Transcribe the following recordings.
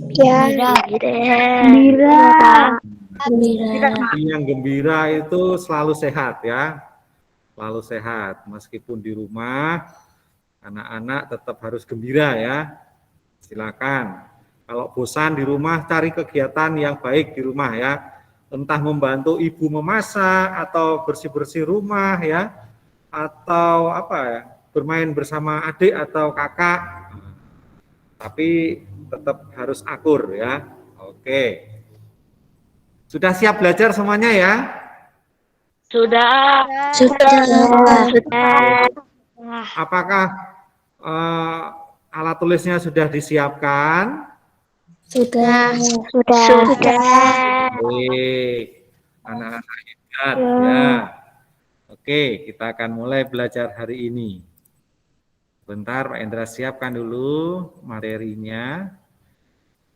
Ya, Gembira. Hati yang gembira itu selalu sehat ya, selalu sehat. Meskipun di rumah, anak-anak tetap harus gembira ya. Silakan. Kalau bosan di rumah, cari kegiatan yang baik di rumah ya. Entah membantu ibu memasak atau bersih-bersih rumah ya, atau apa ya, bermain bersama adik atau kakak. Tapi tetap harus akur ya. Oke. Sudah siap belajar semuanya ya? Sudah. Apakah alat tulisnya sudah disiapkan? sudah. Baik, anak-anak hebat ya. Oke, kita akan mulai belajar hari ini. Bentar, Pak Indra siapkan dulu materinya.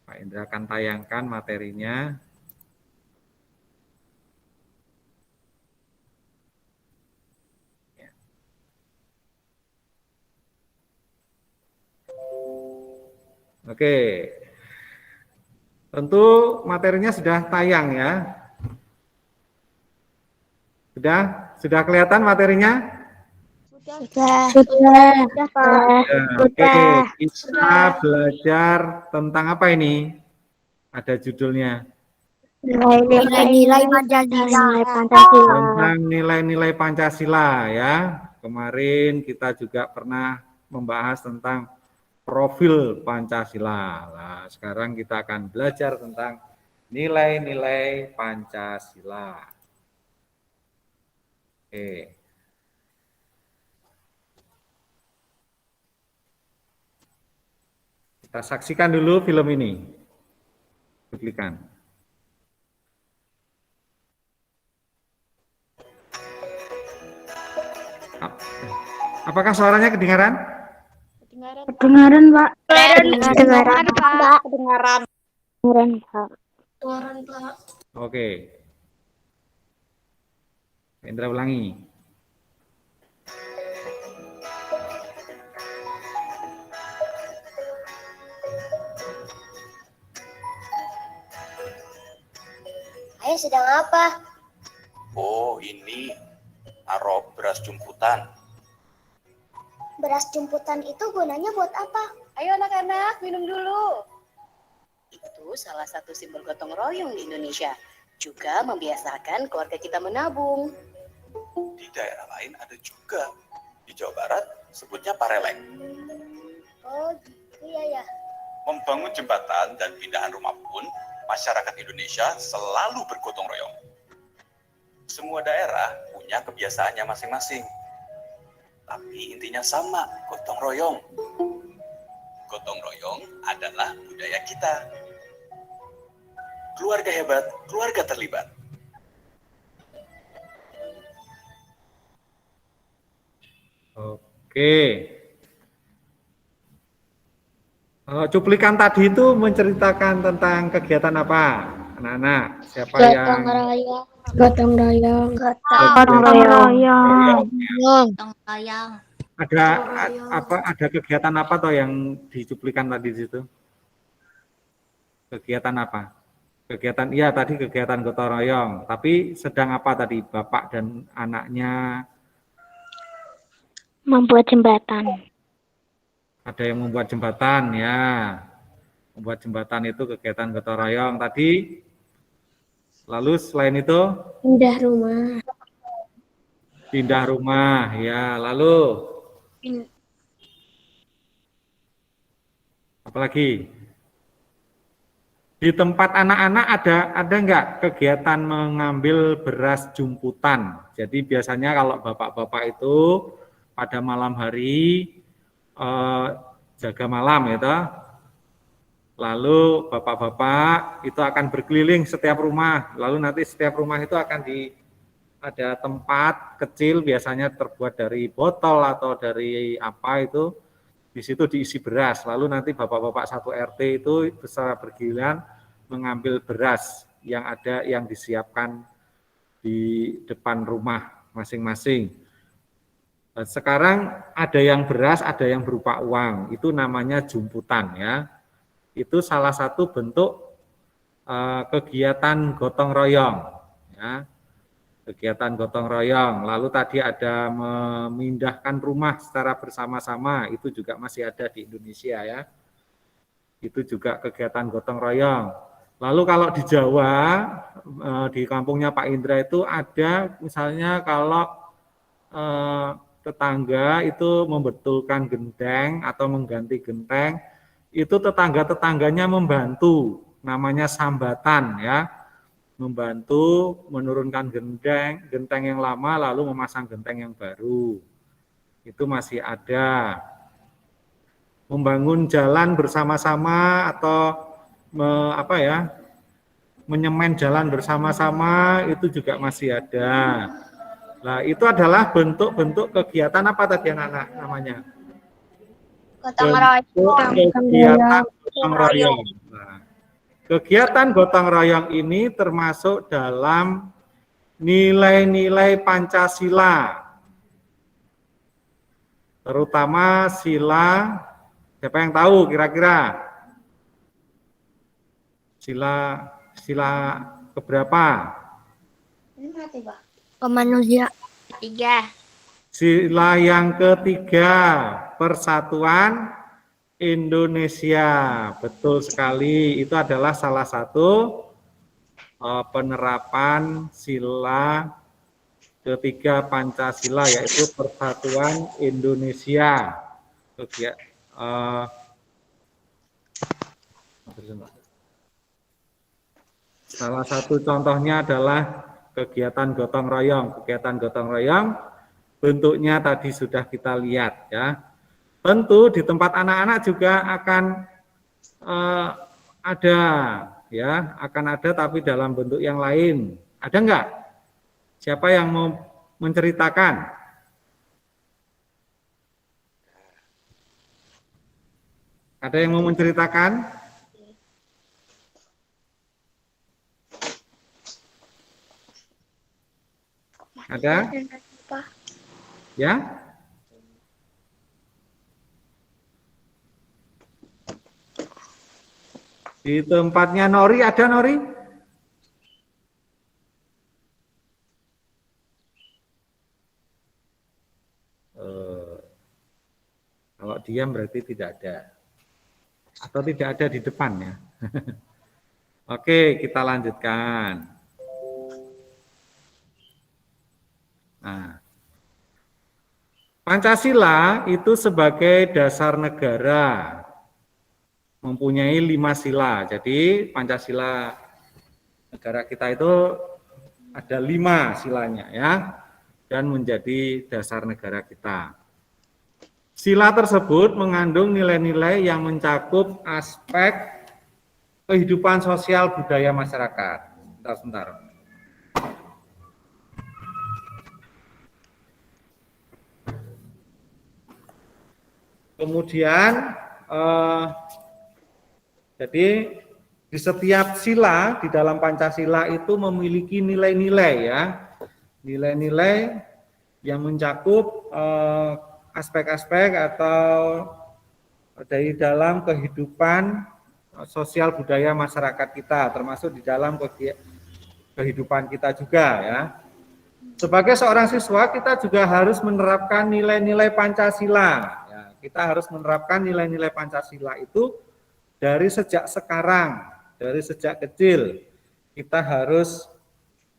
Pak Indra akan tayangkan materinya. Oke, tentu materinya sudah tayang ya. Sudah kelihatan materinya? Oke, kita belajar tentang apa ini? Ada judulnya. Nilai-nilai Pancasila. Tentang nilai-nilai Pancasila ya. Kemarin kita juga pernah membahas tentang profil Pancasila. Nah, sekarang kita akan belajar tentang nilai-nilai Pancasila. Oke. Kita saksikan dulu film ini. Cuplikan. Apakah suaranya kedengaran? Kedengaran, Pak. Kedengaran, Pak. Oke. Indra ulangi. Ayah sedang apa? Oh, ini arop beras jumputan. Beras jemputan itu gunanya buat apa? Ayo anak-anak, minum dulu. Itu salah satu simbol gotong royong di Indonesia. Juga membiasakan keluarga kita menabung. Di daerah lain ada juga. Di Jawa Barat sebutnya parelek. Oh, gitu ya. Membangun jembatan dan pindahan rumah pun, masyarakat Indonesia selalu bergotong royong. Semua daerah punya kebiasaannya masing-masing. Tapi intinya sama, gotong royong. Gotong royong adalah budaya kita. Keluarga hebat, keluarga terlibat. Oke. Cuplikan tadi itu menceritakan tentang kegiatan apa, anak-anak? Siapa yang Gotong royong. ada kegiatan apa toh yang dicuplikan tadi di situ? Kegiatan apa? Kegiatan tadi kegiatan gotong royong. Tapi sedang apa tadi bapak dan anaknya? Membuat jembatan. Ada yang membuat jembatan ya. Membuat jembatan itu kegiatan gotong royong tadi. Lalu selain itu pindah rumah ya. Lalu apalagi di tempat anak-anak ada nggak kegiatan mengambil beras jumputan? Jadi biasanya kalau bapak-bapak itu pada malam hari jaga malam ya, lalu bapak-bapak itu akan berkeliling setiap rumah, lalu nanti setiap rumah itu akan ada tempat kecil biasanya terbuat dari botol atau dari apa itu, di situ diisi beras, lalu nanti bapak-bapak satu RT itu secara bergiliran mengambil beras yang ada yang disiapkan di depan rumah masing-masing. Sekarang ada yang beras, ada yang berupa uang, itu namanya jumputan ya. Itu salah satu bentuk kegiatan gotong royong, ya. Kegiatan gotong royong. Lalu tadi ada memindahkan rumah secara bersama-sama, itu juga masih ada di Indonesia, ya. Itu juga kegiatan gotong royong. Lalu kalau di Jawa, di kampungnya Pak Indra itu ada misalnya kalau tetangga itu membetulkan genteng atau mengganti genteng, itu tetangga-tetangganya membantu, namanya sambatan, ya, membantu menurunkan genteng yang lama lalu memasang genteng yang baru. Itu masih ada. Membangun jalan bersama-sama atau menyemen jalan bersama-sama itu juga masih ada. Nah, itu adalah bentuk-bentuk kegiatan apa tadi anak-anak namanya? Gotong royong. Kegiatan gotong royong. Nah, kegiatan gotong royong ini termasuk dalam nilai-nilai Pancasila. Terutama sila, siapa yang tahu kira-kira? Sila keberapa? Kemanusiaan. 3. Sila yang ketiga, Persatuan Indonesia. Betul sekali, itu adalah salah satu penerapan sila ketiga Pancasila, yaitu Persatuan Indonesia. Salah satu contohnya adalah kegiatan gotong royong. Kegiatan gotong royong bentuknya tadi sudah kita lihat, ya. Tentu di tempat anak-anak juga akan ada, ya, akan ada tapi dalam bentuk yang lain. Ada enggak? Siapa yang mau menceritakan? Ada yang mau menceritakan? Ada? Ya? Di tempatnya Nori ada, Nori? Kalau diam berarti tidak ada. Atau tidak ada di depannya. Oke, kita lanjutkan. Nah, Pancasila itu sebagai dasar negara mempunyai 5 sila. Jadi Pancasila negara kita itu ada 5 silanya, ya, dan menjadi dasar negara kita. Sila tersebut mengandung nilai-nilai yang mencakup aspek kehidupan sosial budaya masyarakat. Sebentar. Kemudian, jadi di setiap sila di dalam Pancasila itu memiliki nilai-nilai, ya, nilai-nilai yang mencakup aspek-aspek atau dari dalam kehidupan sosial budaya masyarakat kita, termasuk di dalam kehidupan kita juga, ya. Sebagai seorang siswa kita juga harus menerapkan nilai-nilai Pancasila. Kita harus menerapkan nilai-nilai Pancasila itu dari sejak sekarang, dari sejak kecil. Kita harus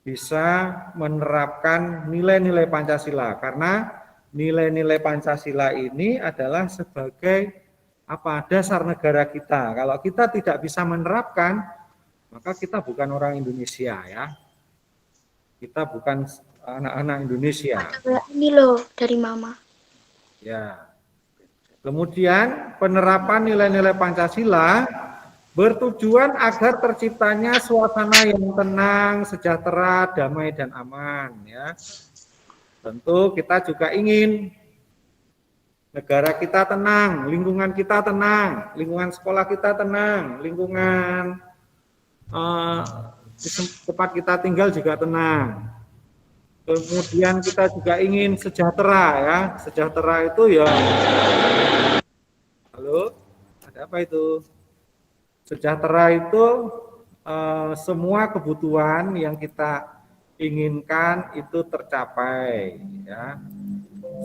bisa menerapkan nilai-nilai Pancasila, karena nilai-nilai Pancasila ini adalah sebagai dasar negara kita. Kalau kita tidak bisa menerapkan, maka kita bukan orang Indonesia, ya. Kita bukan anak-anak Indonesia. Ini loh dari Mama. Ya. Kemudian penerapan nilai-nilai Pancasila bertujuan agar terciptanya suasana yang tenang, sejahtera, damai dan aman, ya. Tentu kita juga ingin negara kita tenang, lingkungan kita tenang, lingkungan sekolah kita tenang, lingkungan tempat kita tinggal juga tenang. Kemudian kita juga ingin sejahtera, ya. Sejahtera itu, ya. Halo, ada apa itu? Sejahtera itu semua kebutuhan yang kita inginkan itu tercapai, ya.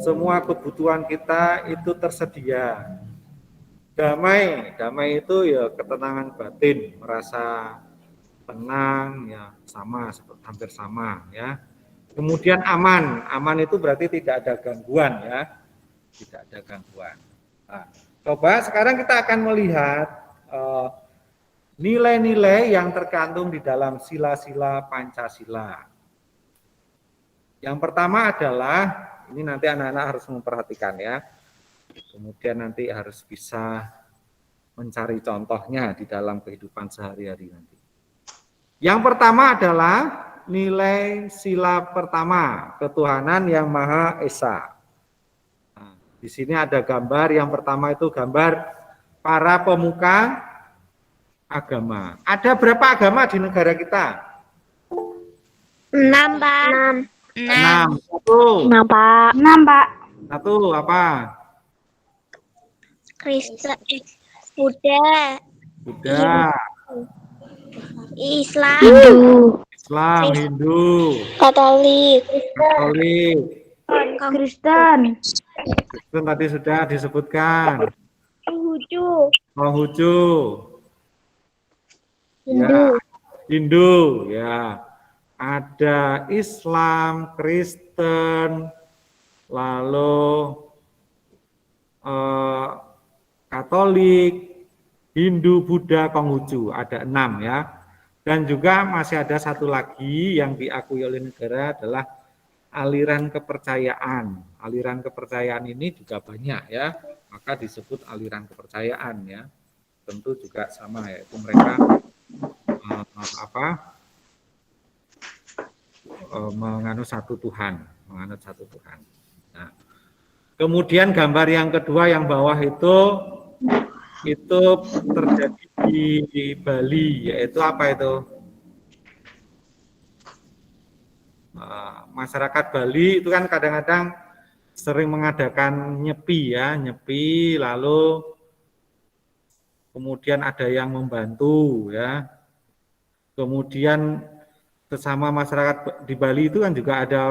Semua kebutuhan kita itu tersedia. Damai itu ya ketenangan batin, merasa tenang, ya sama, hampir sama, ya. Kemudian aman itu berarti tidak ada gangguan, ya, tidak ada gangguan. Nah, coba sekarang kita akan melihat nilai-nilai yang terkandung di dalam sila-sila Pancasila. Yang pertama adalah, ini nanti anak-anak harus memperhatikan, ya. Kemudian nanti harus bisa mencari contohnya di dalam kehidupan sehari-hari nanti. Yang pertama adalah nilai sila pertama, ketuhanan yang Maha Esa. Nah, di sini ada gambar, yang pertama itu gambar para pemuka agama. Ada berapa agama di negara kita? 6, Pak. 6. 6, Pak. 6, Pak. Satu apa? Kristen, Buddha, Islam, Hindu, Katolik, Kristen. Kristen tadi sudah disebutkan. Konghucu, Hindu, ya. Ada Islam, Kristen, lalu Katolik, Hindu, Buddha, Konghucu, ada 6, ya. Dan juga masih ada satu lagi yang diakui oleh negara adalah aliran kepercayaan. Aliran kepercayaan ini juga banyak, ya, maka disebut aliran kepercayaan, ya. Tentu juga sama, yaitu mereka menganut satu Tuhan, Nah, kemudian gambar yang kedua yang bawah itu terjadi di Bali, yaitu apa itu? Masyarakat Bali itu kan kadang-kadang sering mengadakan nyepi, ya, lalu kemudian ada yang membantu, ya. Kemudian sesama masyarakat di Bali itu kan juga ada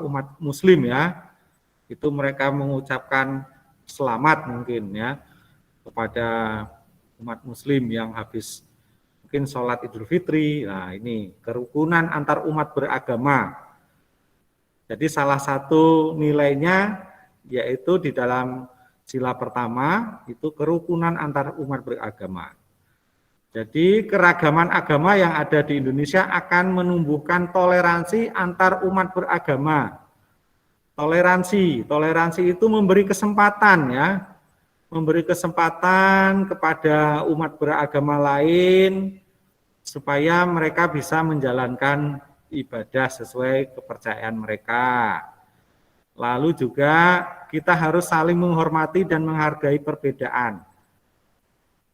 umat Muslim, ya. Itu mereka mengucapkan selamat mungkin, ya, kepada umat Muslim yang habis mungkin sholat Idul Fitri. Nah, ini kerukunan antar umat beragama. Jadi salah satu nilainya yaitu di dalam sila pertama itu kerukunan antar umat beragama. Jadi keragaman agama yang ada di Indonesia akan menumbuhkan toleransi antar umat beragama. Toleransi itu memberi kesempatan, ya, memberi kesempatan kepada umat beragama lain supaya mereka bisa menjalankan ibadah sesuai kepercayaan mereka. Lalu juga kita harus saling menghormati dan menghargai perbedaan.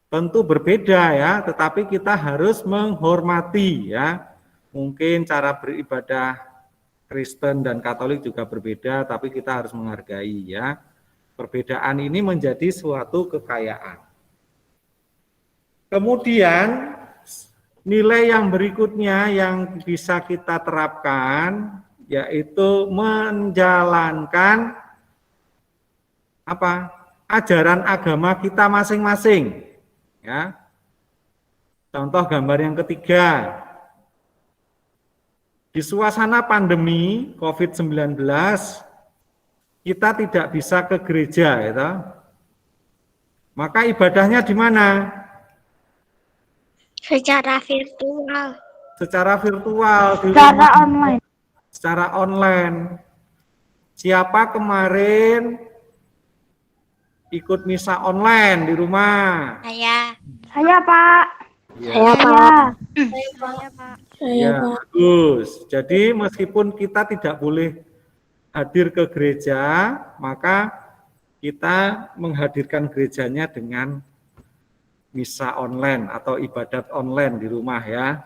Tentu berbeda, ya, tetapi kita harus menghormati, ya. Mungkin cara beribadah Kristen dan Katolik juga berbeda, tapi kita harus menghargai, ya. Perbedaan ini menjadi suatu kekayaan. Kemudian nilai yang berikutnya yang bisa kita terapkan yaitu menjalankan ajaran agama kita masing-masing, ya. Contoh gambar yang ketiga. Di suasana pandemi COVID-19 kita tidak bisa ke gereja, ya. Maka ibadahnya di mana? secara virtual. Secara online. Siapa kemarin ikut misa online di rumah? Saya, Pak. Ya. Saya, Pak. Bagus. Jadi meskipun kita tidak boleh hadir ke gereja, maka kita menghadirkan gerejanya dengan misa online atau ibadat online di rumah, ya.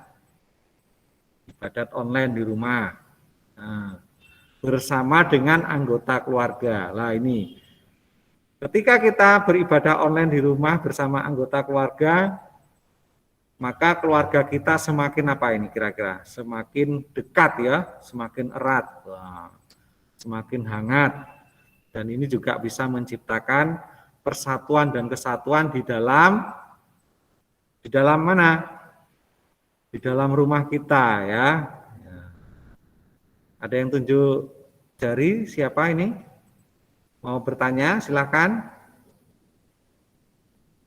Ibadat online di rumah. Nah, bersama dengan anggota keluarga. Lah ini. Ketika kita beribadah online di rumah bersama anggota keluarga, maka keluarga kita semakin apa ini kira-kira? Semakin dekat ya, semakin erat, semakin hangat. Dan ini juga bisa menciptakan persatuan dan kesatuan di dalam mana? Di dalam rumah kita ya. Ada yang tunjuk jari, siapa ini? Mau bertanya, silakan.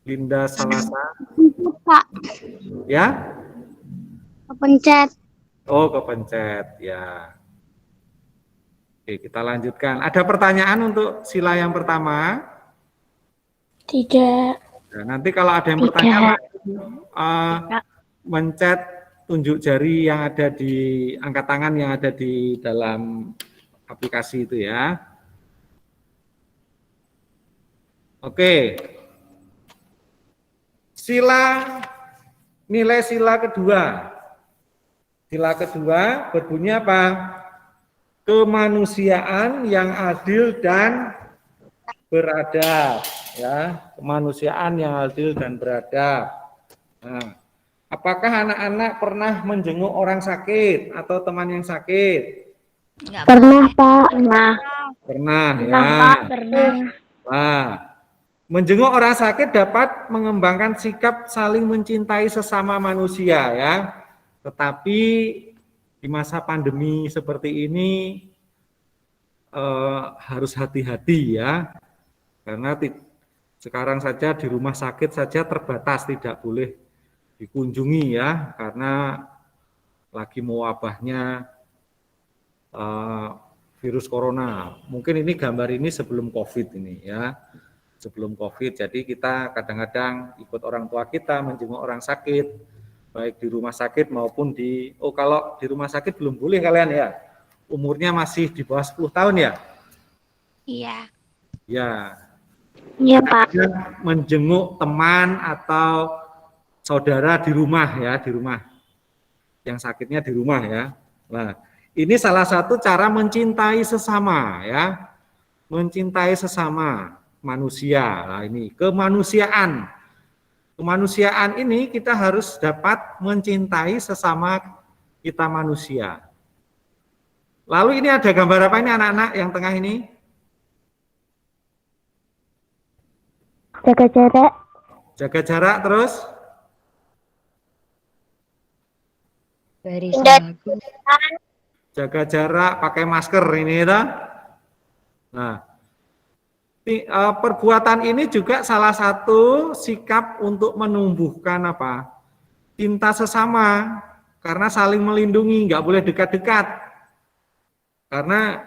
Linda Salasa. Pak, Ya? kepencet. Oh, kepencet, ya. Oke, kita lanjutkan. Ada pertanyaan untuk sila yang pertama? Tidak. Nah, nanti kalau ada yang bertanya, mencet tunjuk jari yang ada di angkat tangan yang ada di dalam aplikasi itu ya. Oke. Nilai sila kedua. Sila kedua berbunyi apa? Kemanusiaan yang adil dan beradab. Ya, kemanusiaan yang adil dan beradab. Nah, apakah anak-anak pernah menjenguk orang sakit atau teman yang sakit? Pernah, Pak. Pernah ya. Pak, pernah. Nah, menjenguk orang sakit dapat mengembangkan sikap saling mencintai sesama manusia ya. Tetapi di masa pandemi seperti ini harus hati-hati ya. Karena sekarang saja di rumah sakit saja terbatas, tidak boleh dikunjungi ya, karena lagi mewabahnya virus corona. Mungkin ini gambar ini sebelum COVID ini ya. Sebelum COVID, jadi kita kadang-kadang ikut orang tua kita menjenguk orang sakit, baik di rumah sakit maupun kalau di rumah sakit belum boleh kalian ya, umurnya masih di bawah 10 tahun ya? Iya. Ya. Iya, Pak. Menjenguk teman atau saudara di rumah ya, di rumah. Yang sakitnya di rumah ya. Nah, ini salah satu cara mencintai sesama ya. Mencintai sesama manusia. Nah, ini kemanusiaan. Kemanusiaan ini kita harus dapat mencintai sesama kita manusia. Lalu ini ada gambar apa ini anak-anak yang tengah ini? Jaga jarak. Jaga jarak terus? Jaga jarak, pakai masker ini ya. Nah, perbuatan ini juga salah satu sikap untuk menumbuhkan apa? Cinta sesama, karena saling melindungi, nggak boleh dekat-dekat. Karena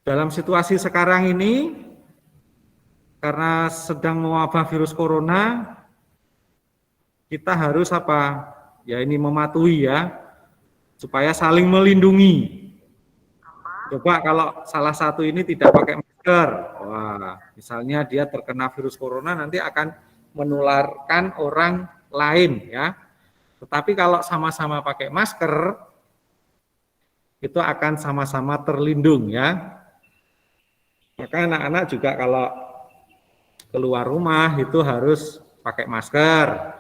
dalam situasi sekarang ini, karena sedang mewabah virus corona, kita harus apa? Ya ini mematuhi ya, supaya saling melindungi. Coba kalau salah satu ini tidak pakai masker, wah, misalnya dia terkena virus corona nanti akan menularkan orang lain ya. Tetapi kalau sama-sama pakai masker, itu akan sama-sama terlindung ya. Maka anak-anak juga kalau keluar rumah itu harus pakai masker.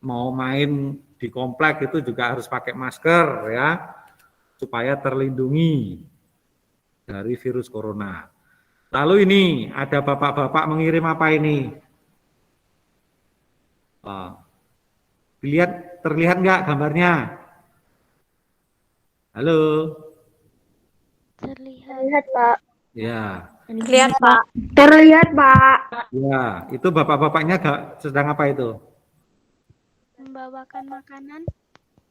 Mau main di komplek itu juga harus pakai masker ya, supaya terlindungi dari virus corona. Lalu ini ada bapak-bapak mengirim apa ini? Terlihat nggak gambarnya? Halo? Terlihat, Pak. Ya. Terlihat, Pak. Terlihat, Pak. Ya, itu bapak-bapaknya sedang apa itu? Membawakan makanan.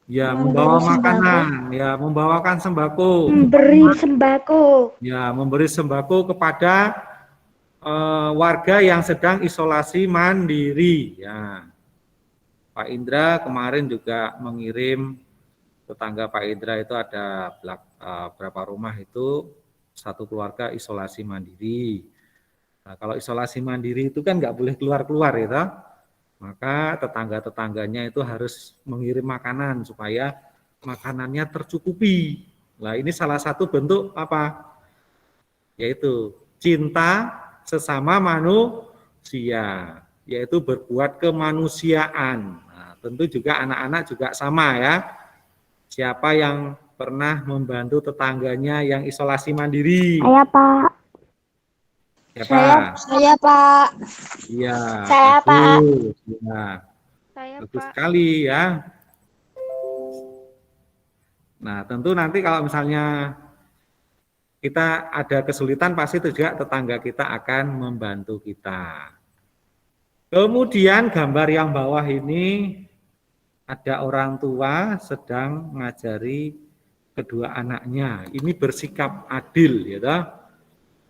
Ya, membawa makanan, ya, membawakan sembako. Memberi sembako. Ya, memberi sembako kepada warga yang sedang isolasi mandiri. Ya, Pak Indra kemarin juga mengirim, tetangga Pak Indra itu ada berapa rumah itu satu keluarga isolasi mandiri. Nah, kalau isolasi mandiri itu kan nggak boleh keluar-keluar ya. Maka tetangga-tetangganya itu harus mengirim makanan supaya makanannya tercukupi. Nah, ini salah satu bentuk apa? Yaitu cinta sesama manusia. yaitu berbuat kemanusiaan. Nah, tentu juga anak-anak juga sama ya. Siapa yang pernah membantu tetangganya yang isolasi mandiri? Saya, Pak. Siapa? Saya, Pak. Iya. Saya, Pak. Bagus. Ya, Saya, bagus sekali ya. Nah, tentu nanti kalau misalnya kita ada kesulitan, pasti juga tetangga kita akan membantu kita. Kemudian gambar yang bawah ini ada orang tua sedang mengajari kedua anaknya. Ini bersikap adil, ya toh.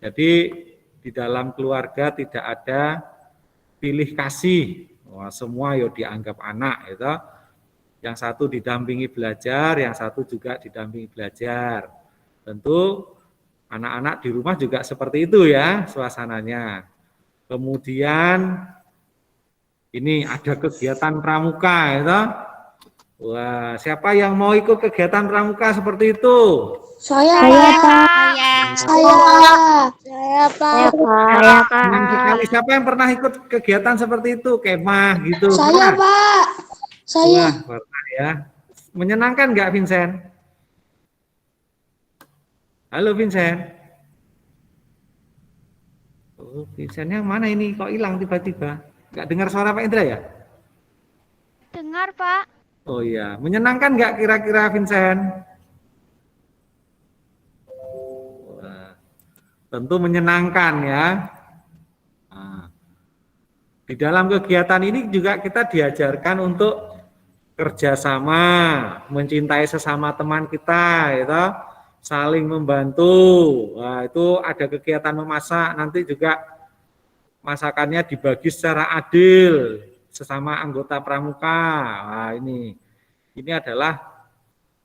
Jadi di dalam keluarga tidak ada pilih kasih. Wah, semua yo dianggap anak, ya toh. Yang satu didampingi belajar, yang satu juga didampingi belajar. Tentu anak-anak di rumah juga seperti itu ya suasananya. Kemudian ini ada kegiatan pramuka ya toh? Wah, siapa yang mau ikut kegiatan pramuka seperti itu? Saya, Pak. Saya, Pak. Senang sekali. Siapa yang pernah ikut kegiatan seperti itu? Kemah gitu. Saya, Pernah? Pak. Saya. Wah, pernah ya. Menyenangkan nggak, Vincent? Halo, Vincent. Oh, Vincent yang mana ini? Kok hilang tiba-tiba? Nggak dengar suara Pak Indra ya? Dengar, Pak. Oh iya, menyenangkan nggak kira-kira Vincent? Wah, tentu menyenangkan ya. Nah, di dalam kegiatan ini juga kita diajarkan untuk kerjasama, mencintai sesama teman kita, gitu, saling membantu. Nah, itu ada kegiatan memasak, nanti juga masakannya dibagi secara adil sesama anggota pramuka. Nah, ini adalah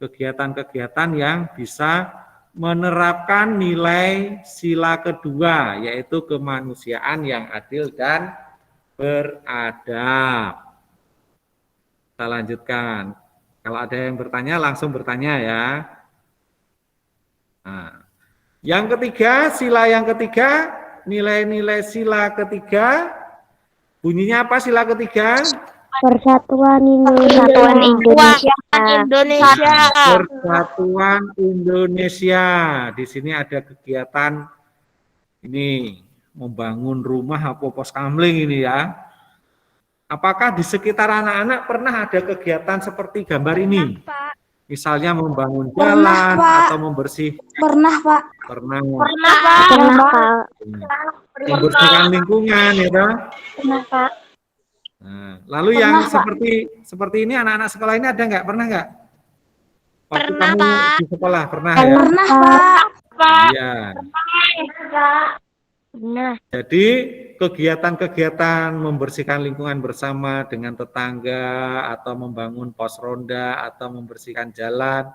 kegiatan-kegiatan yang bisa menerapkan nilai sila kedua, yaitu kemanusiaan yang adil dan beradab. Kita lanjutkan. Kalau ada yang bertanya, langsung bertanya ya. Nah, yang ketiga, sila yang ketiga, nilai-nilai sila ketiga, bunyinya apa sila ketiga? Persatuan Indonesia. Persatuan Indonesia. Di sini ada kegiatan ini membangun rumah apa pos kamling ini ya. Apakah di sekitar anak-anak pernah ada kegiatan seperti gambar ini? Pak. Misalnya membangun jalan atau membersih. Pernah, Pak. Pernah. Pak. Membersihkan lingkungan ya toh? Pernah, Pak. Nah, lalu yang seperti ini anak-anak sekolah ini ada nggak? Pernah nggak? Waktu Pernah, kamu Pak. di sekolah pernah ya? Pernah, Pak. Iya. Pernah. Jadi kegiatan-kegiatan membersihkan lingkungan bersama dengan tetangga atau membangun pos ronda atau membersihkan jalan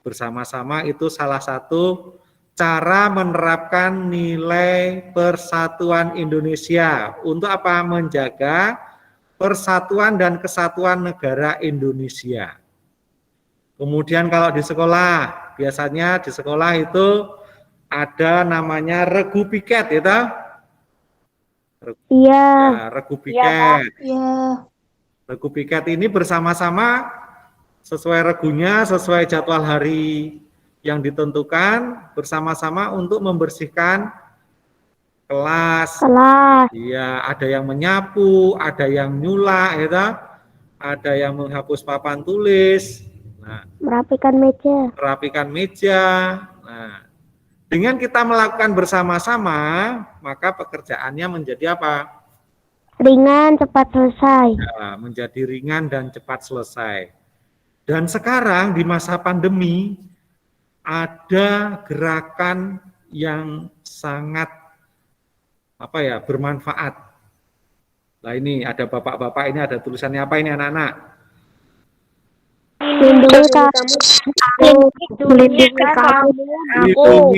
bersama-sama itu salah satu cara menerapkan nilai persatuan Indonesia untuk apa? Menjaga persatuan dan kesatuan negara Indonesia. Kemudian kalau di sekolah, biasanya di sekolah itu ada namanya regu piket, ya. Iya. Ya, regu piket. Iya. Regu piket ini bersama-sama sesuai regunya, sesuai jadwal hari yang ditentukan bersama-sama untuk membersihkan kelas. Iya, ada yang menyapu, ada yang nyulak, ya, ada yang menghapus papan tulis. Nah, Merapikan meja. Nah, dengan kita melakukan bersama-sama, maka pekerjaannya menjadi apa? Ringan, cepat selesai. Ya, menjadi ringan dan cepat selesai. Dan sekarang di masa pandemi ada gerakan yang sangat bermanfaat. Nah, ini ada bapak-bapak, ini ada tulisannya apa ini anak-anak? Lindungi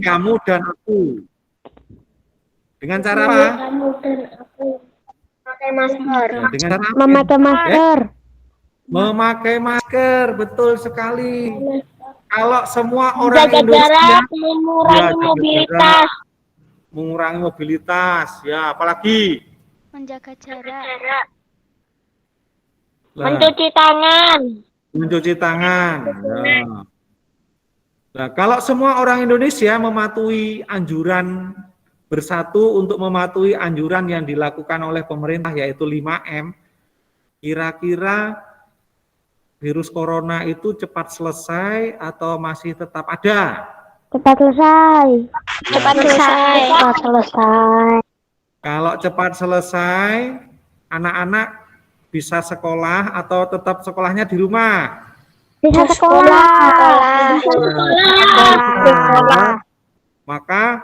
kamu dan aku. Dengan cara apa? Memakai masker. Dengan cara apa? Memakai masker. Memakai masker, betul sekali. Kalau semua orang Indonesia mengurangi mobilitas. Mengurangi mobilitas, ya apalagi Menjaga jarak. Lah, Mencuci tangan. mencuci tangan. Nah, kalau semua orang Indonesia mematuhi anjuran bersatu untuk mematuhi anjuran yang dilakukan oleh pemerintah yaitu 5M, kira-kira virus corona itu cepat selesai atau masih tetap ada? Cepat selesai. Cepat selesai. Cepat selesai. Kalau cepat selesai, anak-anak bisa sekolah atau tetap sekolahnya di rumah? Bisa sekolah. Maka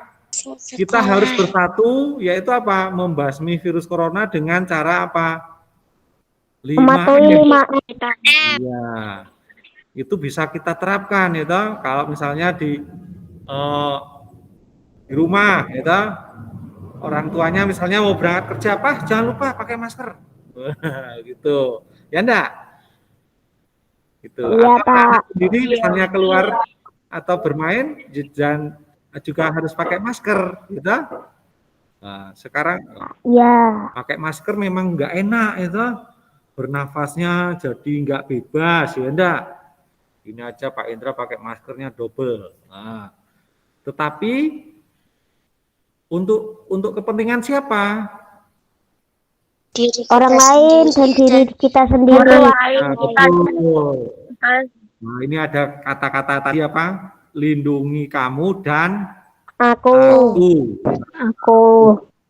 kita harus bersatu, yaitu apa? Membasmi virus corona dengan cara apa? Mematuhi 5M. Iya, itu bisa kita terapkan, ya toh. Kalau misalnya di rumah, ya toh, orang tuanya misalnya mau berangkat kerja, Pak, jangan lupa pakai masker, gitu, ya enggak? Gitu. Iya, Atau Pak. sendiri misalnya keluar atau bermain, dan juga harus pakai masker, gitu. Nah, sekarang Iya. pakai masker memang nggak enak, itu bernafasnya jadi nggak bebas, ya enggak? Ini aja Pak Indra pakai maskernya double. Nah, tetapi untuk kepentingan siapa? Orang lain dan diri kita sendiri. Nah, betul. Nah, ini ada kata-kata tadi apa? Lindungi kamu dan Aku.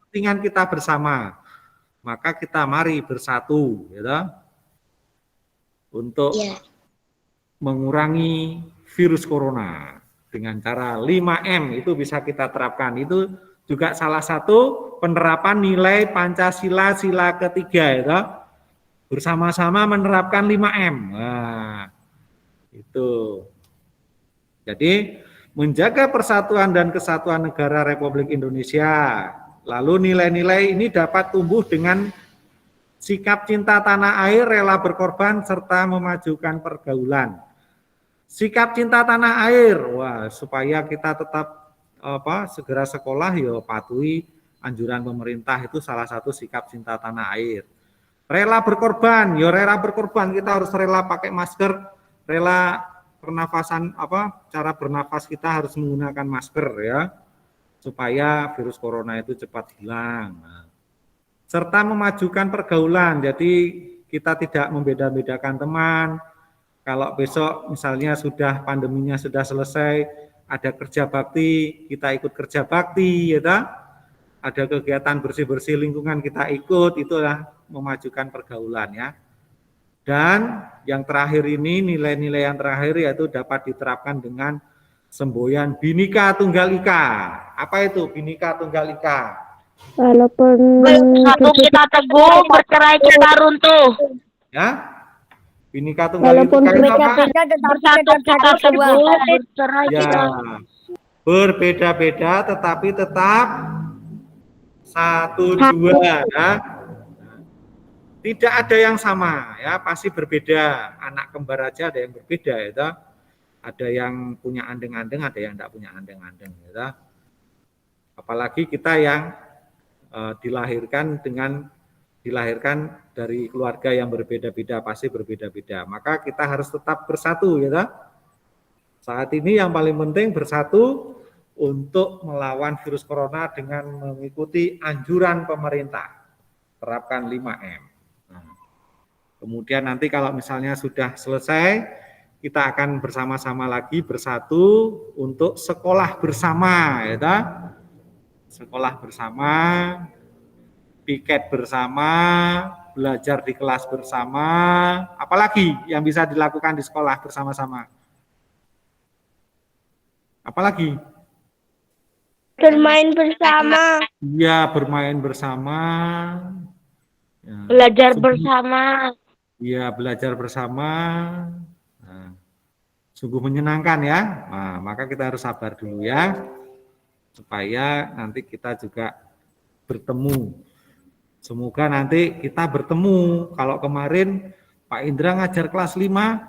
Kepentingan kita bersama. Maka kita mari bersatu, ya, untuk mengurangi virus corona dengan cara 5M itu bisa kita terapkan. Itu juga salah satu penerapan nilai Pancasila sila ketiga, ya, bersama-sama menerapkan 5M. Nah, itu. Jadi menjaga persatuan dan kesatuan negara Republik Indonesia. Lalu nilai-nilai ini dapat tumbuh dengan sikap cinta tanah air, rela berkorban, serta memajukan pergaulan. Sikap cinta tanah air, wah, supaya kita tetap segera sekolah, ya patuhi anjuran pemerintah, itu salah satu sikap cinta tanah air. Rela berkorban, ya rela berkorban, kita harus rela pakai masker, rela pernafasan, cara bernafas kita harus menggunakan masker, ya, supaya virus corona itu cepat hilang. Serta memajukan pergaulan, jadi kita tidak membeda-bedakan teman. Kalau besok misalnya sudah pandeminya sudah selesai, ada kerja bakti, kita ikut kerja bakti, ya, ada kegiatan bersih-bersih lingkungan kita ikut, itulah memajukan pergaulan, ya. Dan yang terakhir ini, nilai-nilai yang terakhir yaitu dapat diterapkan dengan semboyan Bhinneka Tunggal Ika. Apa itu Bhinneka Tunggal Ika? Walaupun satu kita teguh, bercerai kita runtuh. Ya, Bhinneka Tunggal Ika itu apa? Bersatu kita teguh, bercerai kita. Ya, berbeda-beda tetapi tetap satu dua. Ya. Tidak ada yang sama, ya, pasti berbeda. Anak kembar aja ada yang berbeda, ya. Ada yang punya andeng-andeng, ada yang tidak punya andeng-andeng, ya. Apalagi kita yang dilahirkan dari keluarga yang berbeda-beda, pasti berbeda-beda. Maka kita harus tetap bersatu, ya. Saat ini yang paling penting bersatu untuk melawan virus corona dengan mengikuti anjuran pemerintah. Terapkan 5M. Nah, kemudian nanti kalau misalnya sudah selesai, kita akan bersama-sama lagi bersatu untuk sekolah bersama, ya. Sekolah bersama, piket bersama, belajar di kelas bersama, apalagi yang bisa dilakukan di sekolah bersama-sama? Apalagi? Bermain bersama. Iya, bermain bersama. Ya, Belajar bersama. Iya, belajar bersama. Nah, sungguh menyenangkan, ya. Nah, maka kita harus sabar dulu, ya, supaya nanti kita juga bertemu. Semoga nanti kita bertemu. Kalau kemarin Pak Indra ngajar kelas 5,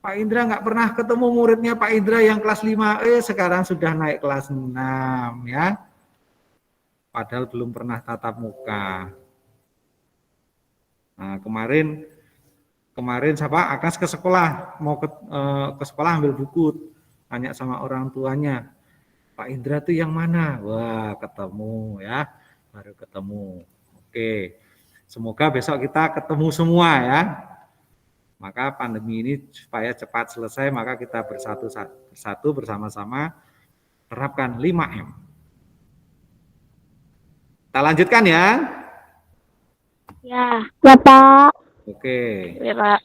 Pak Indra nggak pernah ketemu muridnya Pak Indra yang kelas 5, sekarang sudah naik kelas 6, ya. Padahal belum pernah tatap muka. Nah, kemarin siapa Akas ke sekolah, mau ke sekolah ambil buku, tanya sama orang tuanya, Pak Indra tuh yang mana? Wah, ketemu ya, baru ketemu. Oke, semoga besok kita ketemu semua ya. Maka pandemi ini supaya cepat selesai, maka kita bersatu bersama-sama terapkan 5M. Kita lanjutkan ya. Ya. Ya, Pak. Oke. Ya, Pak.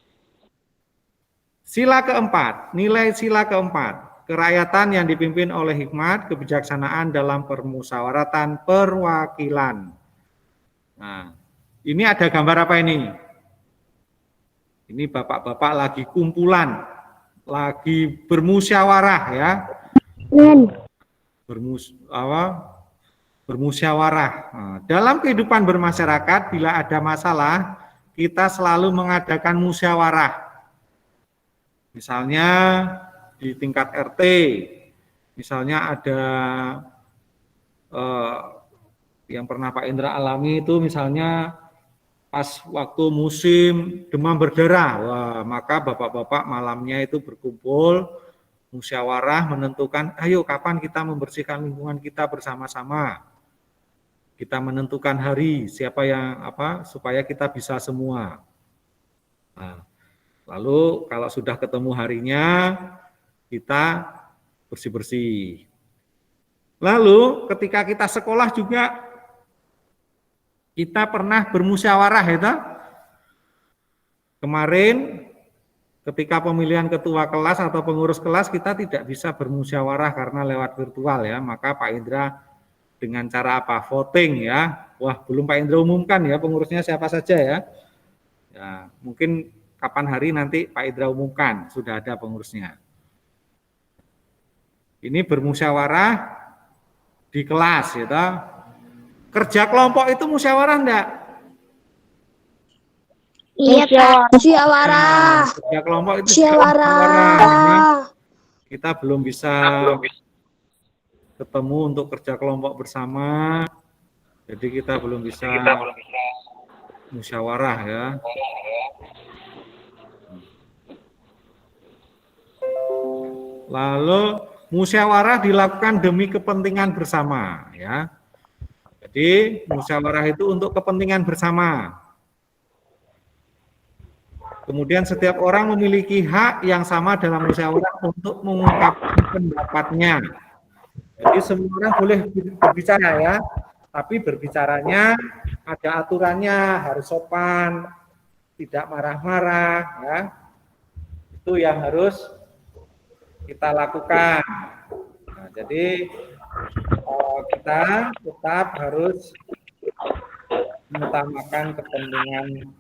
Sila keempat, nilai sila keempat, kerakyatan yang dipimpin oleh hikmat, kebijaksanaan dalam permusyawaratan perwakilan. Nah, ini ada gambar apa ini? Ini bapak-bapak lagi kumpulan, lagi bermusyawarah ya. Bermusyawarah. Nah, dalam kehidupan bermasyarakat, bila ada masalah, kita selalu mengadakan musyawarah. Misalnya di tingkat RT, misalnya ada yang pernah Pak Indra alami itu misalnya pas waktu musim demam berdarah, wah, maka bapak-bapak malamnya itu berkumpul, musyawarah menentukan, ayo kapan kita membersihkan lingkungan kita bersama-sama. Kita menentukan hari, siapa yang supaya kita bisa semua. Nah, lalu kalau sudah ketemu harinya, kita bersih-bersih. Lalu ketika kita sekolah juga, kita pernah bermusyawarah ya. Kemarin ketika pemilihan ketua kelas atau pengurus kelas, kita tidak bisa bermusyawarah karena lewat virtual ya. Maka Pak Indra dengan cara apa? Voting ya. Wah, belum Pak Indra umumkan ya pengurusnya siapa saja ya. Ya, mungkin kapan hari nanti Pak Indra umumkan, sudah ada pengurusnya. Ini bermusyawarah di kelas ya. Kerja kelompok itu musyawarah enggak? Iya, Pak. Musyawarah. Kerja kelompok itu Musyawarah. kita belum bisa ketemu untuk kerja kelompok bersama, jadi kita belum bisa musyawarah ya. Lalu musyawarah dilakukan demi kepentingan bersama ya. Jadi musyawarah itu untuk kepentingan bersama. Kemudian setiap orang memiliki hak yang sama dalam musyawarah untuk mengungkapkan pendapatnya. Jadi semua orang boleh berbicara ya, tapi berbicaranya ada aturannya, harus sopan, tidak marah-marah ya. Itu yang harus kita lakukan. Nah, jadi kita tetap harus mengutamakan kepentingan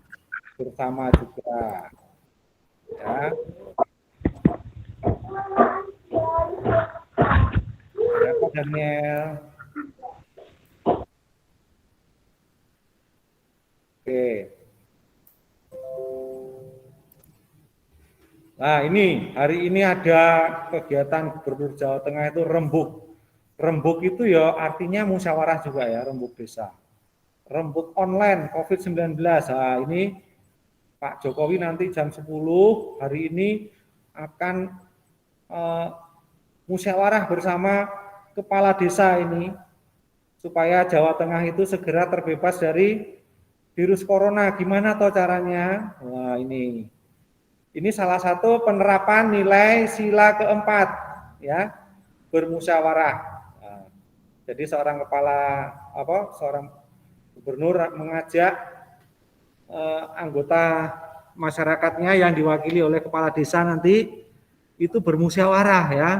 bersama juga ya. Berapa Daniel? Oke. Nah ini hari ini ada kegiatan Gubernur Jawa Tengah itu rembuk. Rembuk itu ya artinya musyawarah juga ya, rembuk desa. Rembuk online COVID-19. Nah ini Pak Jokowi nanti jam 10 hari ini akan musyawarah bersama kepala desa ini supaya Jawa Tengah itu segera terbebas dari virus corona. Gimana toh caranya? Wah ini salah satu penerapan nilai sila keempat ya, bermusyawarah. Nah, jadi seorang seorang gubernur mengajak anggota masyarakatnya yang diwakili oleh kepala desa nanti itu bermusyawarah ya.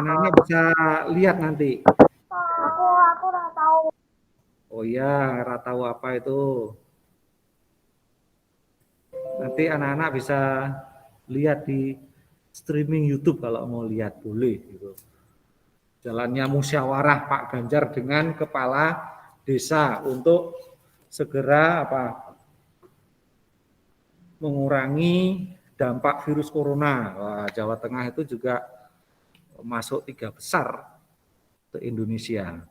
Anak-anak bisa lihat nanti. Aku udah tahu. Oh iya, nggak tahu apa itu. Nanti anak-anak bisa lihat di streaming YouTube kalau mau lihat, boleh gitu. Jalannya musyawarah Pak Ganjar dengan kepala desa untuk segera mengurangi dampak virus corona. Wah, Jawa Tengah itu juga masuk 3 besar ke Indonesia.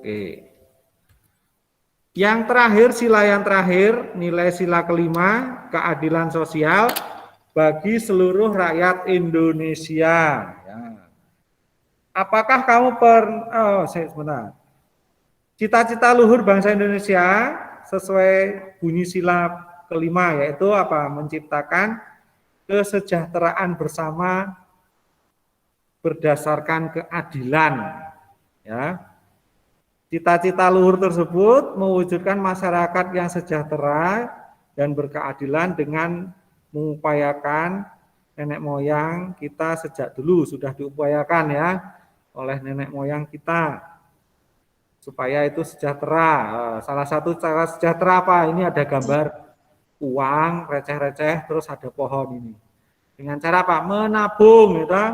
Oke. Yang terakhir, sila yang terakhir, nilai sila kelima, keadilan sosial bagi seluruh rakyat Indonesia. Ya. Apakah kamu sebentar. Cita-cita luhur bangsa Indonesia sesuai bunyi sila kelima, yaitu apa? Menciptakan kesejahteraan bersama berdasarkan keadilan. Ya. Cita-cita luhur tersebut mewujudkan masyarakat yang sejahtera dan berkeadilan dengan mengupayakan nenek moyang kita sejak dulu sudah diupayakan ya oleh nenek moyang kita supaya itu sejahtera. Salah satu cara sejahtera apa? Ini ada gambar uang receh-receh terus ada pohon ini. Dengan cara apa? Menabung, gitu.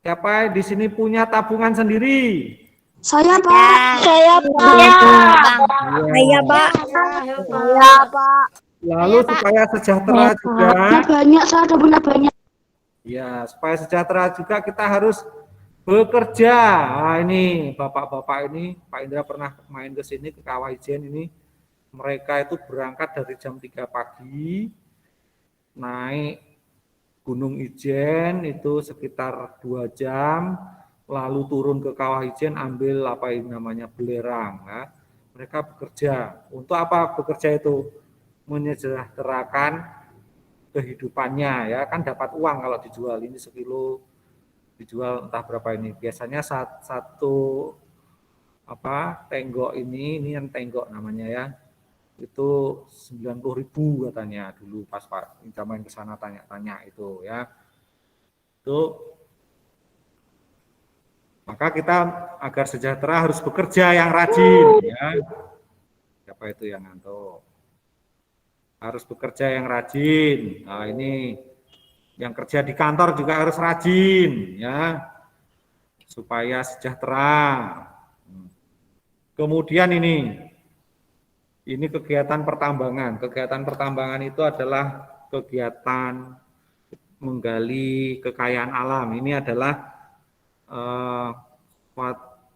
Siapa di sini punya tabungan sendiri? Saya, Pak. Saya Pak. Pak. Lalu supaya sejahtera juga. Banyak, saya udah punya banyak. Ya, supaya sejahtera juga kita harus bekerja. Nah, ini bapak-bapak ini, Pak Indra pernah main ke sini ke Kawah Ijen ini. Mereka itu berangkat dari jam 3 pagi, naik Gunung Ijen itu sekitar 2 jam, lalu turun ke Kawah Ijen ambil apa yang namanya belerang. Nah, mereka bekerja. Untuk apa bekerja itu? Menyejahterakan kehidupannya ya, kan dapat uang kalau dijual ini sekilo dijual entah berapa ini. Biasanya satu tenggok ini yang tenggok namanya ya. Itu 90.000 katanya dulu pas Pak zaman ke sana tanya-tanya itu ya. Itu maka kita agar sejahtera harus bekerja yang rajin ya. Siapa itu yang ngantuk? Harus bekerja yang rajin. Nah, ini yang kerja di kantor juga harus rajin ya. Supaya sejahtera. Kemudian ini kegiatan pertambangan. Kegiatan pertambangan itu adalah kegiatan menggali kekayaan alam. Ini adalah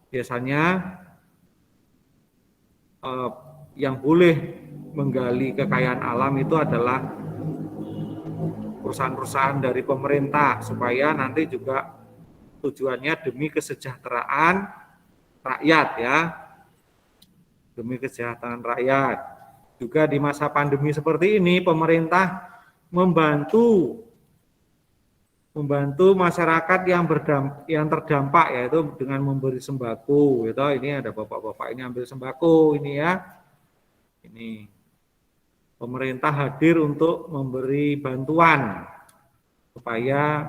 biasanya yang boleh menggali kekayaan alam itu adalah perusahaan-perusahaan dari pemerintah supaya nanti juga tujuannya demi kesejahteraan rakyat ya. Demi kesejahteraan rakyat. Juga di masa pandemi seperti ini pemerintah membantu masyarakat yang terdampak yaitu dengan memberi sembako gitu. Ini ada bapak-bapak ini ambil sembako ini ya. Ini pemerintah hadir untuk memberi bantuan supaya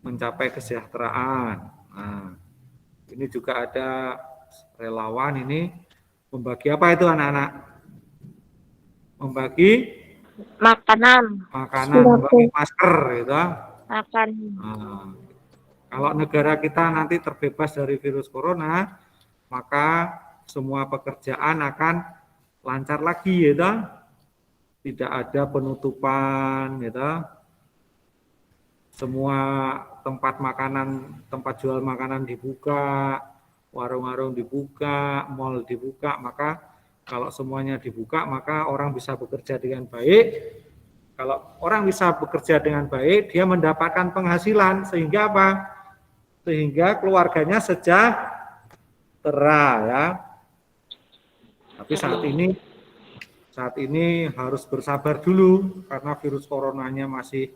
mencapai kesejahteraan. Nah, ini juga ada relawan ini membagi apa itu anak-anak? Membagi Makanan. membagi masker gitu. Makan. Nah, kalau negara kita nanti terbebas dari virus corona, maka semua pekerjaan akan lancar lagi gitu. Tidak ada penutupan gitu. Semua tempat jual makanan dibuka, warung-warung dibuka, mal dibuka, maka kalau semuanya dibuka maka orang bisa bekerja dengan baik. Kalau orang bisa bekerja dengan baik, dia mendapatkan penghasilan sehingga apa? Sehingga keluarganya sejahtera ya. Tapi saat ini harus bersabar dulu karena virus coronanya masih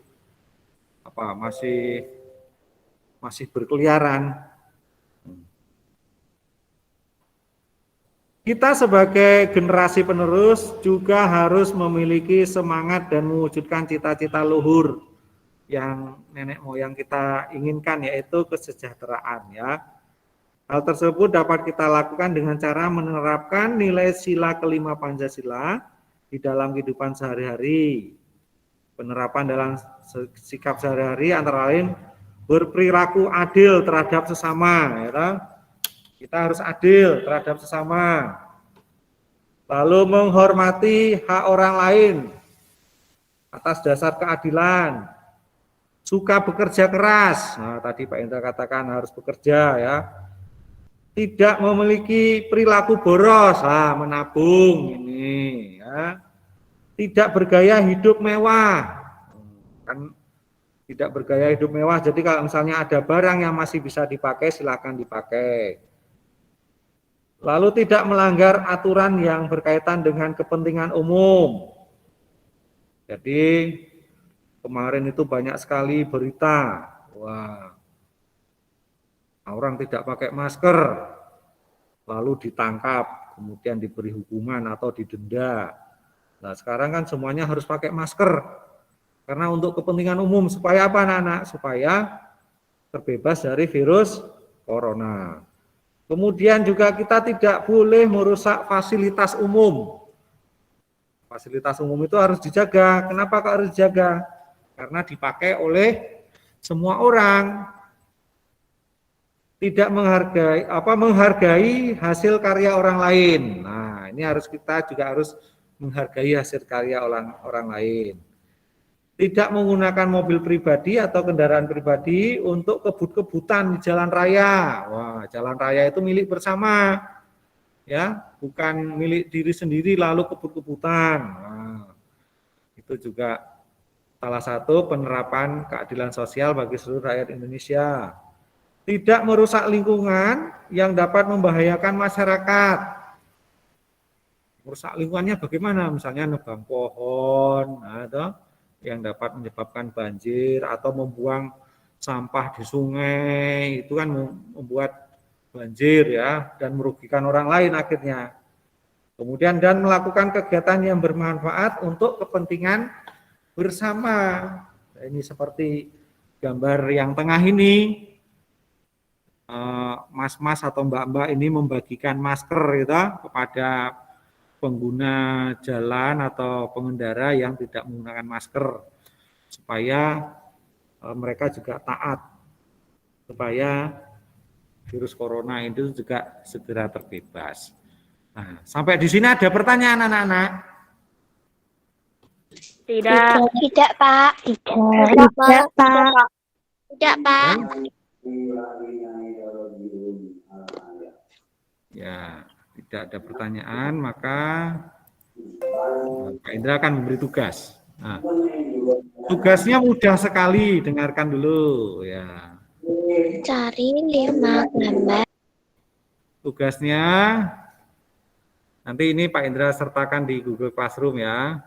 berkeliaran. Kita sebagai generasi penerus juga harus memiliki semangat dan mewujudkan cita-cita luhur yang nenek moyang kita inginkan, yaitu kesejahteraan ya. Hal tersebut dapat kita lakukan dengan cara menerapkan nilai sila kelima Pancasila di dalam kehidupan sehari-hari. Penerapan dalam sikap sehari-hari antara lain berperilaku adil terhadap sesama ya. Kita harus adil terhadap sesama. Lalu menghormati hak orang lain atas dasar keadilan. Suka bekerja keras. Nah, tadi Pak Indra katakan harus bekerja ya. tidak memiliki perilaku boros, menabung ini ya. Tidak bergaya hidup mewah, kan tidak bergaya hidup mewah. Jadi kalau misalnya ada barang yang masih bisa dipakai, silakan dipakai. Lalu tidak melanggar aturan yang berkaitan dengan kepentingan umum. Jadi kemarin itu banyak sekali berita, wah, orang tidak pakai masker, lalu ditangkap, kemudian diberi hukuman atau didenda. Nah sekarang kan semuanya harus pakai masker, karena untuk kepentingan umum, supaya apa anak-anak? Supaya terbebas dari virus corona. Kemudian juga kita tidak boleh merusak fasilitas umum. Fasilitas umum itu harus dijaga. Kenapa kok harus dijaga? Karena dipakai oleh semua orang. Tidak menghargai hasil karya orang lain. Nah, ini kita juga harus menghargai hasil karya orang lain. Tidak menggunakan mobil pribadi atau kendaraan pribadi untuk kebut-kebutan di jalan raya. Wah, jalan raya itu milik bersama, ya, bukan milik diri sendiri lalu kebut-kebutan. Nah, itu juga salah satu penerapan keadilan sosial bagi seluruh rakyat Indonesia. Tidak merusak lingkungan yang dapat membahayakan masyarakat. Merusak lingkungannya bagaimana? Misalnya nebang pohon, atau yang dapat menyebabkan banjir, atau membuang sampah di sungai, itu kan membuat banjir ya, dan merugikan orang lain akhirnya. Kemudian dan melakukan kegiatan yang bermanfaat untuk kepentingan bersama. Nah, ini seperti gambar yang tengah ini, mas-mas atau mbak-mbak ini membagikan masker gitu kepada pengguna jalan atau pengendara yang tidak menggunakan masker, supaya mereka juga taat, supaya virus corona itu juga segera terbebas. Nah, sampai di sini ada pertanyaan anak-anak? Tidak. Tidak, Pak. Tidak, Pak. Tidak, Pak. Ya, tidak ada pertanyaan, maka Pak Indra akan memberi tugas. Nah, tugasnya mudah sekali, dengarkan dulu ya. Cari 5 gambar. Tugasnya nanti ini Pak Indra sertakan di Google Classroom ya.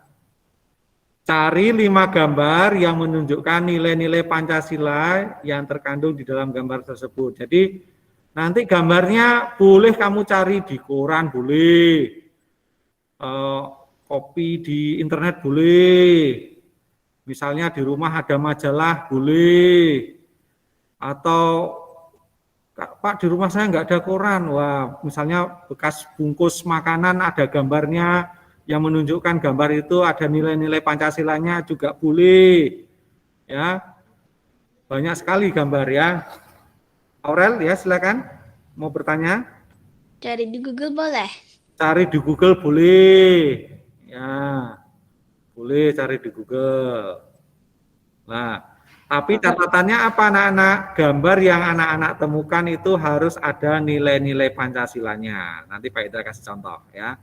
Cari 5 gambar yang menunjukkan nilai-nilai Pancasila yang terkandung di dalam gambar tersebut. Jadi nanti gambarnya boleh kamu cari di koran, boleh, kopi di internet boleh, misalnya di rumah ada majalah boleh, atau Pak di rumah saya nggak ada koran, wah misalnya bekas bungkus makanan ada gambarnya yang menunjukkan gambar itu ada nilai-nilai Pancasilanya juga boleh, ya banyak sekali gambar ya. Aurel ya silakan mau bertanya. Cari di Google boleh? Cari di Google boleh, ya boleh cari di Google. Nah, tapi catatannya apa anak-anak? Gambar yang anak-anak temukan itu harus ada nilai-nilai Pancasilanya. Nanti Pak Indra kasih contoh ya.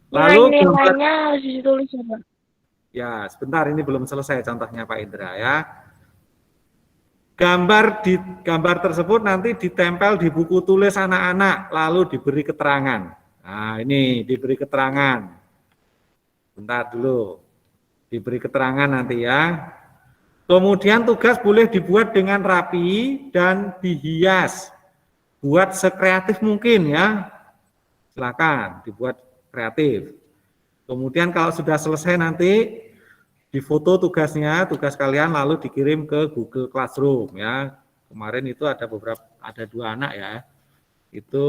Lalu nilainya harus ditulis ya, Pak. Ya, sebentar ini belum selesai contohnya Pak Indra ya. Gambar tersebut nanti ditempel di buku tulis anak-anak, lalu diberi keterangan. Nah, ini diberi keterangan. Bentar dulu. Diberi keterangan nanti ya. Kemudian tugas boleh dibuat dengan rapi dan dihias. Buat sekreatif mungkin ya. Silakan dibuat kreatif. Kemudian kalau sudah selesai nanti difoto tugasnya, tugas kalian lalu dikirim ke Google Classroom ya. Kemarin itu ada 2 anak ya. Itu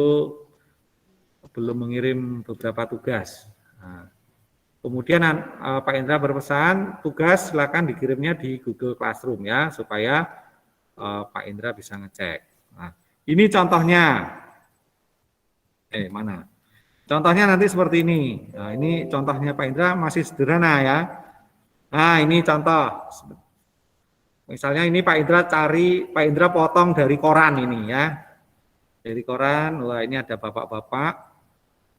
belum mengirim beberapa tugas. Nah, kemudian Pak Indra berpesan tugas silakan dikirimnya di Google Classroom ya, supaya Pak Indra bisa ngecek. Nah, ini contohnya. Mana? Contohnya nanti seperti ini. Nah, ini contohnya Pak Indra masih sederhana ya. Nah, ini contoh. Misalnya ini Pak Indra potong dari koran ini ya. Dari koran, wah ini ada bapak-bapak.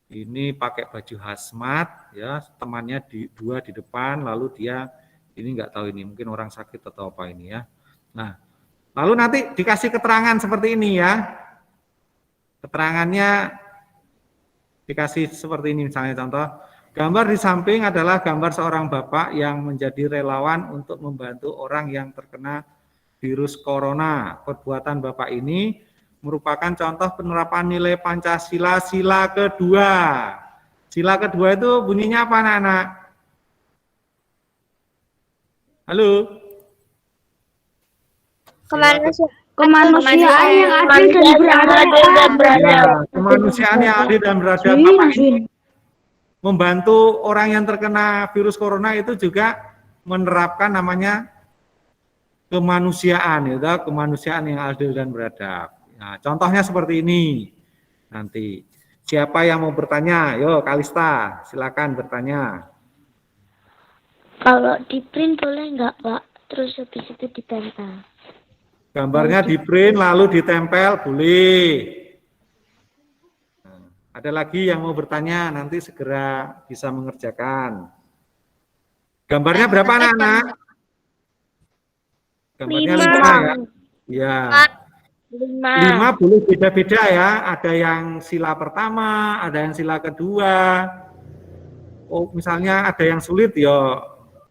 Ini pakai baju hazmat, ya, temannya dua di depan, lalu dia ini nggak tahu ini, mungkin orang sakit atau apa ini ya. Nah, lalu nanti dikasih keterangan seperti ini ya. Keterangannya dikasih seperti ini, misalnya contoh, gambar di samping adalah gambar seorang bapak yang menjadi relawan untuk membantu orang yang terkena virus corona. Perbuatan bapak ini merupakan contoh penerapan nilai Pancasila sila kedua. Sila kedua itu bunyinya apa anak-anak? Halo? Kemanusiaan yang adil dan beradab. Ya, kemanusiaan yang adil dan beradab. Bapak ini membantu orang yang terkena virus corona itu juga menerapkan namanya kemanusiaan, ya, kemanusiaan yang adil dan beradab. Nah, contohnya seperti ini. Nanti siapa yang mau bertanya? Yo, Kalista, silakan bertanya. Kalau di print boleh nggak, Pak? Terus habis itu ditempel. Gambarnya di print lalu ditempel, boleh. Nah, ada lagi yang mau bertanya, nanti segera bisa mengerjakan. Gambarnya berapa anak-anak? Gambarnya 5 ya. Ya. 5 boleh beda-beda ya. Ada yang sila pertama, ada yang sila kedua. Oh, misalnya ada yang sulit ya,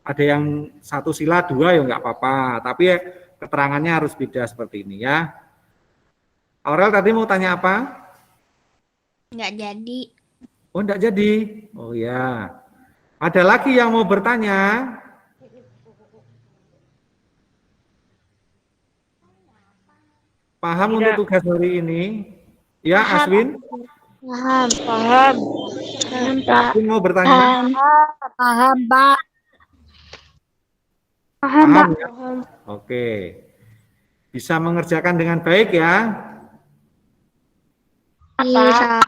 ada yang 1 sila 2 ya nggak apa-apa. Tapi keterangannya harus beda seperti ini ya. Aurel tadi mau tanya apa? Nggak jadi. Oh, enggak jadi. Oh ya. Ada lagi yang mau bertanya? Paham untuk tugas hari ini? Ya, Aswin? Paham, Pak. Aswin mau bertanya? Paham, Pak. Paham, Paham Pak. ya? Oke. Bisa mengerjakan dengan baik ya? Bisa.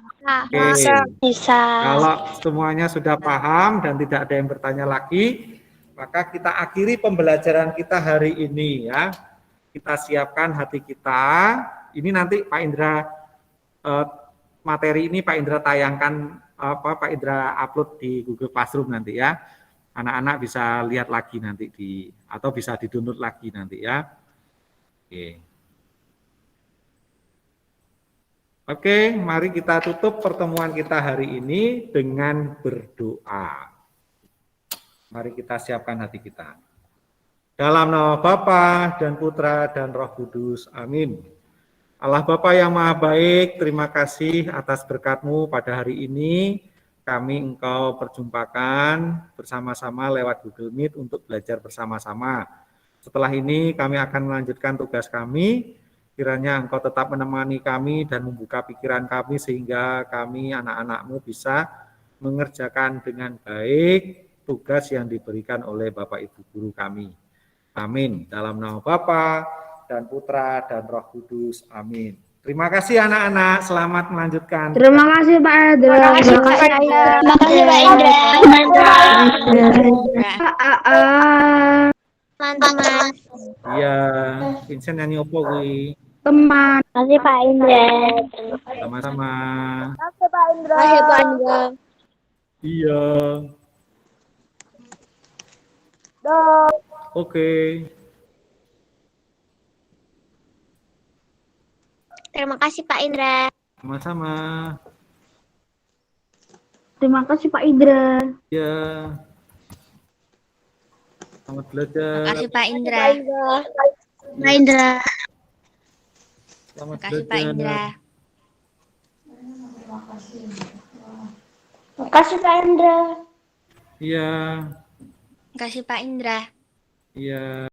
Oke. Bisa. Kalau semuanya sudah paham dan tidak ada yang bertanya lagi, maka kita akhiri pembelajaran kita hari ini ya. Kita siapkan hati kita. Ini nanti Pak Indra materi ini Pak Indra tayangkan Pak Indra upload di Google Classroom nanti ya. Anak-anak bisa lihat lagi nanti atau bisa di-download lagi nanti ya. Oke. Oke, mari kita tutup pertemuan kita hari ini dengan berdoa. Mari kita siapkan hati kita. Dalam nama Bapa dan Putra dan Roh Kudus. Amin. Allah Bapa yang Maha Baik, terima kasih atas berkat-Mu pada hari ini. Kami Engkau perjumpakan bersama-sama lewat Google Meet untuk belajar bersama-sama. Setelah ini kami akan melanjutkan tugas kami. Kiranya Engkau tetap menemani kami dan membuka pikiran kami sehingga kami anak-anak-Mu bisa mengerjakan dengan baik tugas yang diberikan oleh Bapak Ibu Guru kami. Amin. Dalam nama Bapa dan Putra dan Roh Kudus. Amin. Terima kasih anak-anak. Selamat melanjutkan. Terima kasih Pak Indra. Terima kasih, Pak Indra. Teman-teman. Iya, Vincent nyanyi opo kuwi? Teman. Terima kasih Pak Indra. Sama-sama. Terima kasih Pak Indra. Iya. Oke. Terima kasih Pak Indra. Sama-sama. Terima kasih Pak Indra. Iya. Selamat belajar. Terima kasih, Pak Indra. Pak Indra. Selamat Terima kasih, Pak belajar. Indra. Terima kasih Pak Indra. Iya. Terima kasih, Pak Indra. Iya.